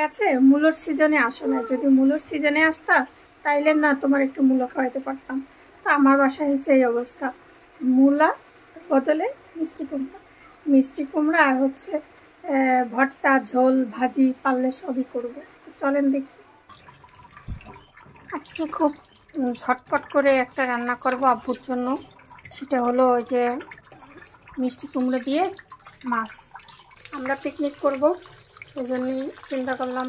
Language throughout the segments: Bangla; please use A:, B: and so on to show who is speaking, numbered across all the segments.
A: আছে মূলোর সিজনে আসো না, যদি মূলোর সিজনে আসতা তাইলে না তোমার একটু মূলো খাওয়াইতে পারতাম। তো আমার বাসায় হয়েছে এই অবস্থা, মূলা বদলে মিষ্টি কুমড়া আর হচ্ছে ভর্তা, ঝোল, ভাজি পারলে সবই করবো। চলেন দেখি। আজকে খুব ঝটপট করে একটা রান্না করব আব্বুর জন্য। সেটা হলো ওই যে মিষ্টি কুমড়ো দিয়ে মাছ। আমরা পিকনিক করব, সেই জন্যই চিন্তা করলাম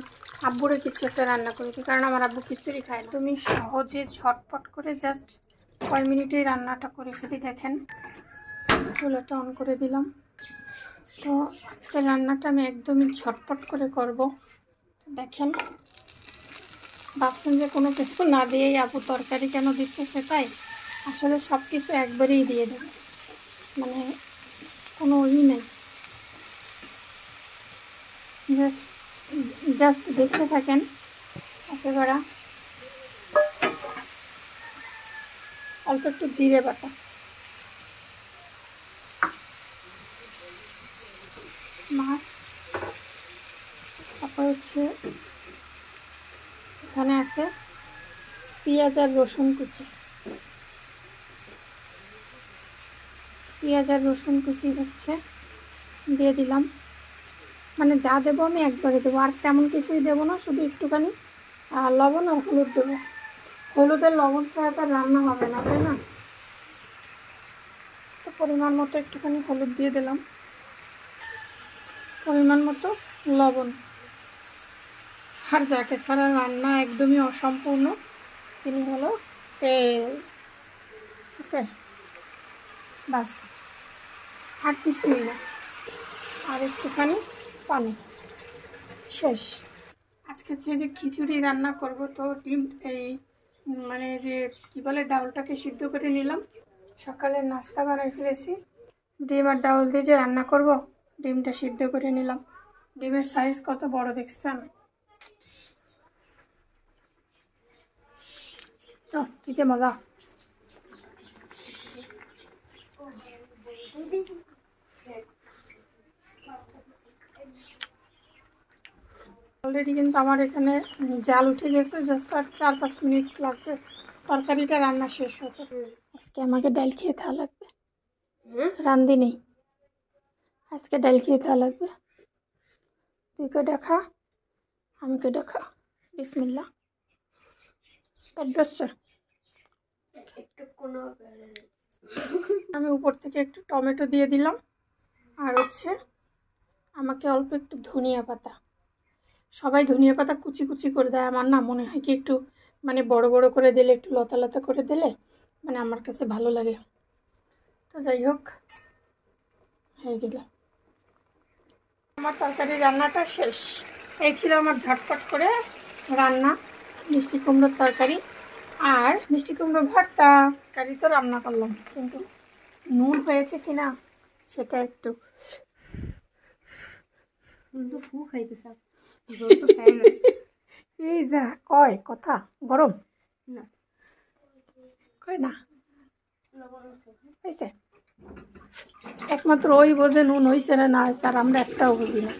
A: আব্বুরে কিছু একটা রান্না করে দিই, কারণ আমার আব্বু খিচুড়ি খায় না। তুমি সহজে ঝটপট করে জাস্ট কয় মিনিটেই রান্নাটা করে ফেলি। দেখেন চুলাটা অন করে দিলাম। তো আজকে রান্নাটা আমি একদমই ঝটপট করে করব। দেখেন, ভাবছেন যে কোনো কিছু না দিয়েই আব্বু তরকারি কেন দিতেছে, তাই আসলে সব কিছু একবারেই দিয়ে দেবে, মানে কোনো নেই। জাস্ট দেখতে থাকেন একেবারে। অল্প একটু জিরে বাটা, মাছ, তারপর হচ্ছে এখানে আছে পেঁয়াজ আর রসুন কুচি। পেঁয়াজ আর রসুন কুচি হচ্ছে দিয়ে দিলাম। মানে যা দেবো আমি একবারে দেবো, আর তেমন কিছুই দেবো না, শুধু একটুখানি লবণ আর হলুদ দেবো। হলুদের লবণ ছাড়া তার রান্না হবে না, তাই না? তো পরিমাণ মতো একটুখানি হলুদ দিয়ে দিলাম, পরিমাণ মতো লবণ। আর যাকে ছাড়া রান্না একদমই অসম্পূর্ণ তিনি হলো তেল। ওকে, বাস, আর কিছুই না, আর একটুখানি পানি, শেষ। আজকে হচ্ছে যে খিচুড়ি রান্না করব। তো ডিম এই মানে যে কি বলে ডাউলটাকে সিদ্ধ করে নিলাম, সকালে নাস্তা বানাই ফেলেছি। ডিম আর ডাউল দিয়ে যে রান্না করব, ডিমটা সিদ্ধ করে নিলাম। ডিমের সাইজ কত বড় দেখছেন? তো খেতে মজা। অলরেডি কিন্তু আমার এখানে জাল উঠে গেছে, জাস্ট আর 4-5 মিনিট লাগবে তরকারিটা রান্না শেষ হতে। আজকে আমাকে ডাল খেয়ে খাওয়া লাগবে, রান্ধি নেই, আজকে ডাল খেয়ে খাওয়া লাগবে। তুই কেটে খা, আমি কেটে খা। বিসমিল্লাহ। আমি উপর থেকে একটু টমেটো দিয়ে দিলাম, আর হচ্ছে আমাকে অল্প একটু ধনিয়া পাতা। সবাই ধনিয়া পাতা কুচি কুচি করে দেয়, আমার না মনে হয় কি একটু মানে বড় বড় করে দিলে, একটু লতা লতা করে দিলে মানে আমার কাছে ভালো লাগে। তো যাই হোক, হয়ে গেল আমার তরকারি রান্নাটা শেষ। এই ছিল আমার ঝটপট করে রান্না, মিষ্টি কুমড়োর তরকারি আর মিষ্টি কুমড়ো ভর্তা। তরকারি তো রান্না করলাম, কিন্তু নুন হয়েছে কিনা সেটা একটু এই যা কয় কথা গরম না, কয় না হয়েছে। একমাত্র ওই বোঝে নুন হয়েছে না না হয়েছে, আর আমরা একটাও বুঝি না।